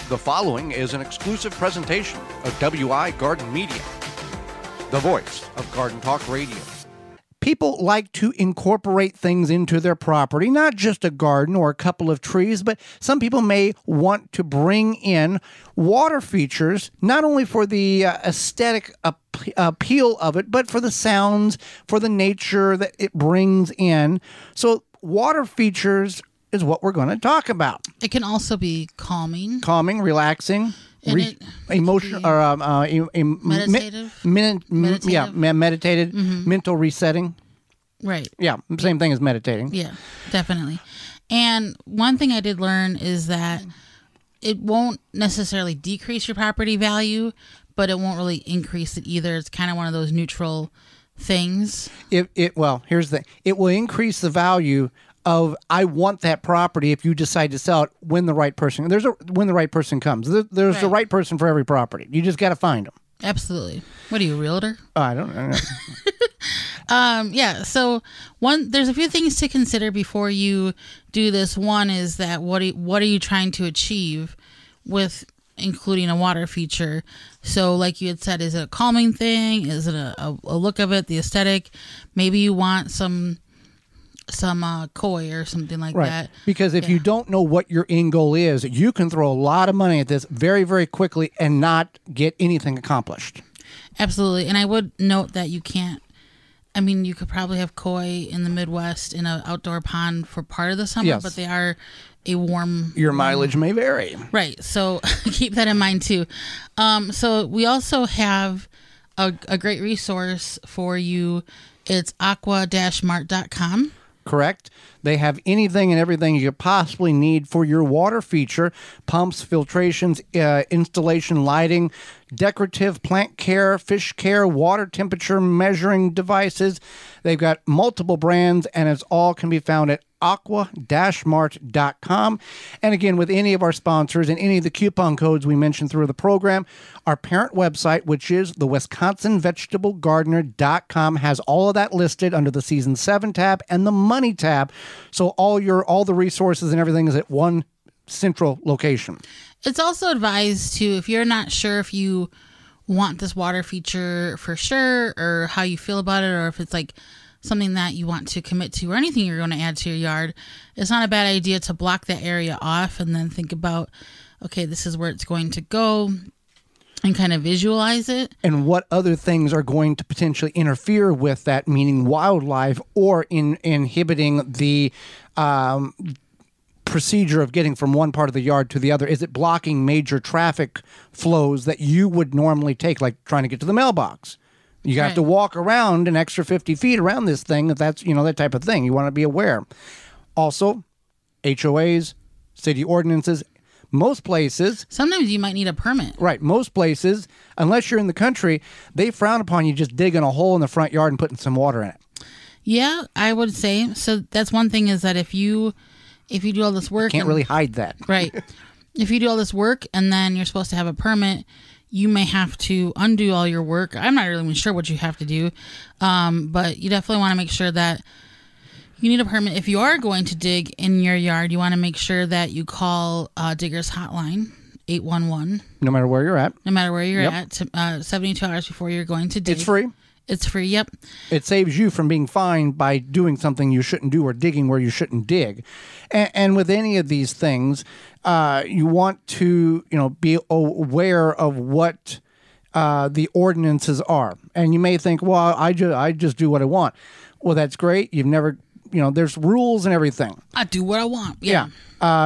The following is an exclusive presentation of WI Garden Media, the voice of Garden Talk Radio. People like to incorporate things into their property, not just a garden or a couple of trees, but some people may want to bring in water features, not only for the aesthetic appeal of it, but for the sounds, for the nature that it brings in. So water features is what we're going to talk about. It can also be calming, relaxing, emotional, or meditative, meditated, mental resetting. Right. Yeah, same thing as meditating. Yeah, definitely. And one thing I did learn is that it won't necessarily decrease your property value, but it won't really increase it either. It's kind of one of those neutral things. Here's the thing. It will increase the value of I want that property if you decide to sell it when the right person comes. There's the right person for every property. You just got to find them. Absolutely. What are you, a realtor? I don't know. Yeah. So there's a few things to consider before you do this. One is that what are you trying to achieve with including a water feature? So like you had said, is it a calming thing? Is it a look of it, the aesthetic? Maybe you want some koi or something like that. Because if you don't know what your end goal is, you can throw a lot of money at this very, very quickly and not get anything accomplished. Absolutely. And I would note that you can't, you could probably have koi in the Midwest in an outdoor pond for part of the summer, but they are a warm... Your mileage may vary. Right. So keep that in mind too. So we also have a great resource for you. It's aqua-mart.com. Correct. They have anything and everything you could possibly need for your water feature: pumps, filtrations, installation, lighting, decorative plant care, fish care, water temperature measuring devices. They've got multiple brands, and it all can be found at aqua-mart.com. And again, with any of our sponsors and any of the coupon codes we mentioned through the program, our parent website, which is the WisconsinVegetableGardener.com, has all of that listed under the Season 7 tab and the Money tab. So all the resources and everything is at one central location. It's also advised to, if you're not sure if you want this water feature for sure, or how you feel about it, or if it's like something that you want to commit to, or anything you're going to add to your yard, it's not a bad idea to block that area off and then think about, okay, this is where it's going to go, and kind of visualize it. And what other things are going to potentially interfere with that, meaning wildlife, or inhibiting the procedure of getting from one part of the yard to the other? Is it blocking major traffic flows that you would normally take, like trying to get to the mailbox? You have to walk around an extra 50 feet around this thing. If that's, that type of thing, you want to be aware. Also, HOAs, city ordinances, most places. Sometimes you might need a permit. Right. Most places, unless you're in the country, they frown upon you just digging a hole in the front yard and putting some water in it. Yeah, I would say. So that's one thing, is that if you do all this work, you can't really hide that. Right. If you do all this work and then you're supposed to have a permit, you may have to undo all your work. I'm not really even sure what you have to do, but you definitely want to make sure that you need a permit. If you are going to dig in your yard, you want to make sure that you call Diggers Hotline, 811. No matter where you're at. No matter where you're at, 72 hours before you're going to dig. It's free. It's free, yep. It saves you from being fined by doing something you shouldn't do or digging where you shouldn't dig. And with any of these things, you want to be aware of what the ordinances are. And you may think, well, I just do what I want. Well, that's great. You've never, there's rules and everything. I do what I want. Yeah.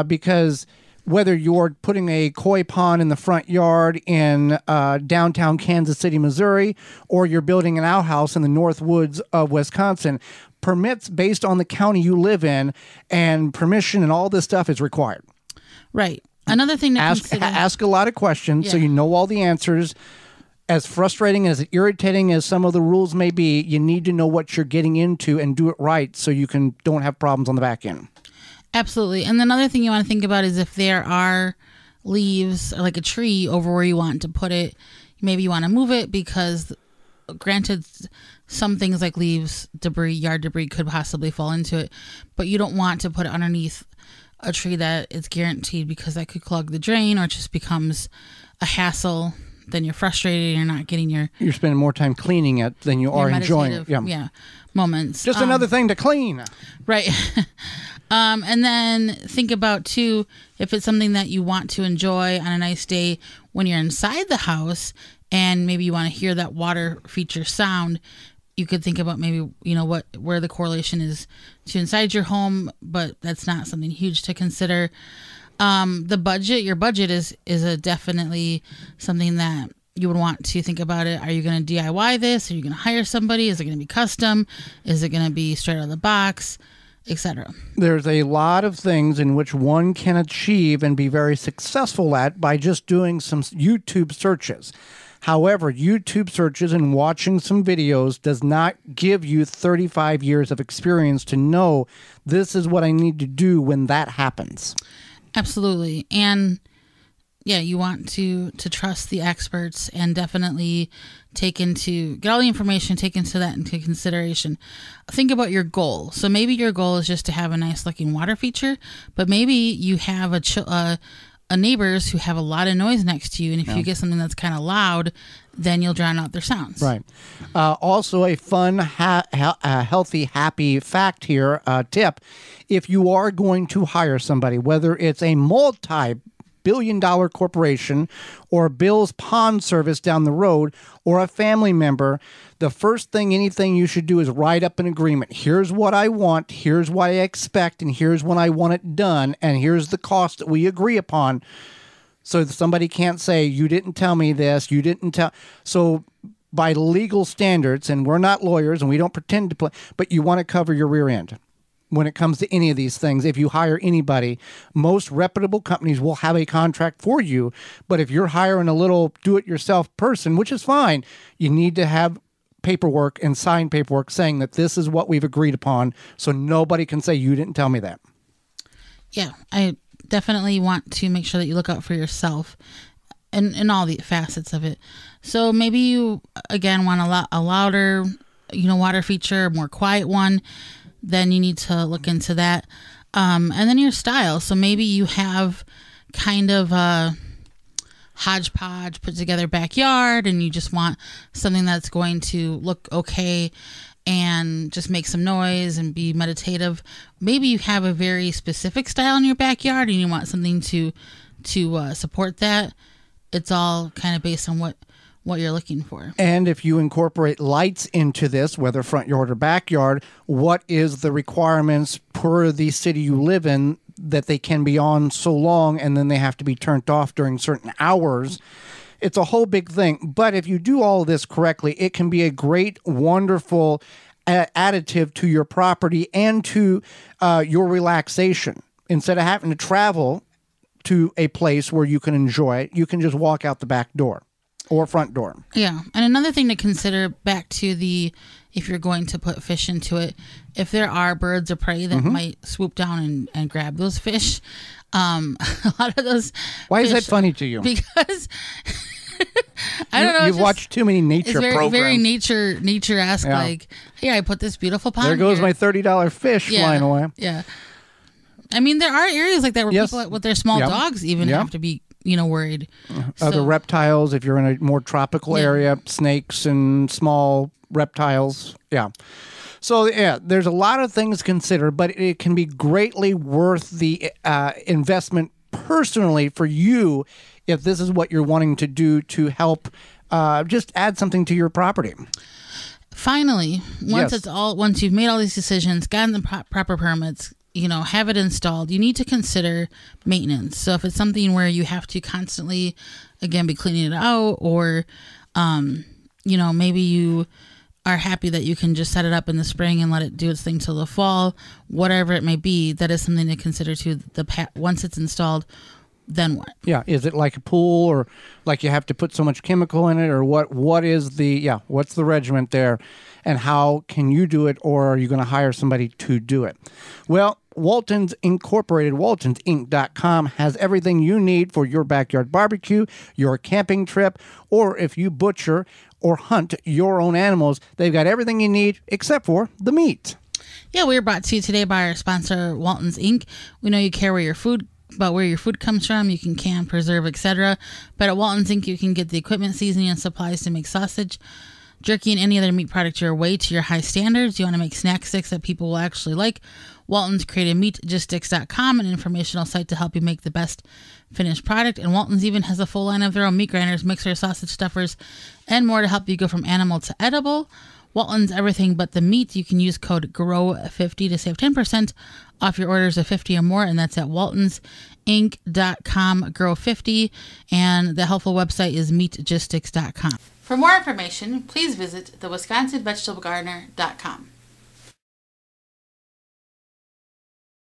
Because whether you're putting a koi pond in the front yard in downtown Kansas City, Missouri, or you're building an outhouse in the north woods of Wisconsin, permits based on the county you live in and permission and all this stuff is required. Right. Another thing to consider. Ask a lot of questions so you know all the answers. As frustrating, as irritating as some of the rules may be, you need to know what you're getting into and do it right so you don't have problems on the back end. Absolutely. And another thing you want to think about is if there are leaves or like a tree over where you want to put it, maybe you want to move it, because granted, some things like leaves, debris, yard debris could possibly fall into it, but you don't want to put it underneath a tree that it's guaranteed, because that could clog the drain or it just becomes a hassle. Then you're frustrated and you're not getting you're spending more time cleaning it than you are enjoying it. Yeah, moments. Just another thing to clean. Right. And then think about, too, if it's something that you want to enjoy on a nice day when you're inside the house and maybe you want to hear that water feature sound, you could think about maybe, where the correlation is to inside your home, but that's not something huge to consider. Your budget is definitely something that you would want to think about it. Are you going to DIY this? Are you going to hire somebody? Is it going to be custom? Is it going to be straight out of the box, etc.? There's a lot of things in which one can achieve and be very successful at by just doing some YouTube searches. However, YouTube searches and watching some videos does not give you 35 years of experience to know this is what I need to do when that happens. Absolutely. And yeah, you want to trust the experts and definitely get all the information, take that into consideration. Think about your goal. So maybe your goal is just to have a nice looking water feature, but maybe you have a neighbors who have a lot of noise next to you, and if you get something that's kind of loud, then you'll drown out their sounds. Right. Also, a fun, healthy, happy fact here, tip. If you are going to hire somebody, whether it's a multi-billion-dollar corporation or Bill's Pond Service down the road or a family member, the first thing, anything you should do is write up an agreement. Here's what I want, here's what I expect, and here's when I want it done, and here's the cost that we agree upon. So somebody can't say, you didn't tell me this, you didn't tell. So by legal standards, and we're not lawyers and we don't pretend to play, but you want to cover your rear end. When it comes to any of these things, if you hire anybody, most reputable companies will have a contract for you. But if you're hiring a little do-it-yourself person, which is fine, you need to have paperwork and sign paperwork saying that this is what we've agreed upon, so nobody can say you didn't tell me that. Yeah, I definitely want to make sure that you look out for yourself and all the facets of it. So maybe you, again, want a louder, water feature, a more quiet one. Then you need to look into that. And then your style. So maybe you have kind of a hodgepodge put together backyard and you just want something that's going to look okay and just make some noise and be meditative. Maybe you have a very specific style in your backyard and you want something to support that. It's all kind of based on what you're looking for. And if you incorporate lights into this, whether front yard or backyard, what is the requirements per the city you live in that they can be on so long and then they have to be turned off during certain hours? It's a whole big thing. But if you do all of this correctly, it can be a great, wonderful additive to your property and to your relaxation. Instead of having to travel to a place where you can enjoy it, you can just walk out the back door. Or front door. Yeah. And another thing to consider back to if you're going to put fish into it, if there are birds of prey that might swoop down and grab those fish, a lot of those. Why is that funny to you? Because I don't know. You've watched too many nature programs. Very nature-esque. Yeah. Like, hey, I put this beautiful pond. There goes my $30 fish flying away. Yeah. I mean, there are areas like that where people with their small dogs even have to be worried. Other reptiles, if you're in a more tropical area, snakes and small reptiles. Yeah. So, there's a lot of things to consider, but it can be greatly worth the investment personally for you if this is what you're wanting to do to help just add something to your property. Finally, once you've made all these decisions, gotten the proper permits, have it installed, you need to consider maintenance. So if it's something where you have to constantly, again, be cleaning it out, or, maybe you are happy that you can just set it up in the spring and let it do its thing till the fall, whatever it may be, that is something to consider too. Once it's installed, then what? Yeah. Is it like a pool, or like you have to put so much chemical in it, or what is what's the regiment there, and how can you do it, or are you going to hire somebody to do it? Well, Waltons Incorporated, WaltonsInc.com has everything you need for your backyard barbecue, your camping trip, or if you butcher or hunt your own animals, they've got everything you need except for the meat. Yeah, we are brought to you today by our sponsor, Walton's Inc. We know you care where your food comes from. You can can, preserve, etc. But at Walton's Inc., you can get the equipment, seasoning, and supplies to make sausage, jerky, and any other meat product your way to your high standards. You want to make snack sticks that people will actually like. Walton's created meatgistics.com, an informational site to help you make the best finished product. And Walton's even has a full line of their own meat grinders, mixers, sausage stuffers, and more to help you go from animal to edible. Walton's everything but the meat. You can use code GROW50 to save 10% off your orders of 50 or more, and that's at waltonsinc.com, GROW50, and the helpful website is meatgistics.com. For more information, please visit thewisconsinvegetablegardener.com.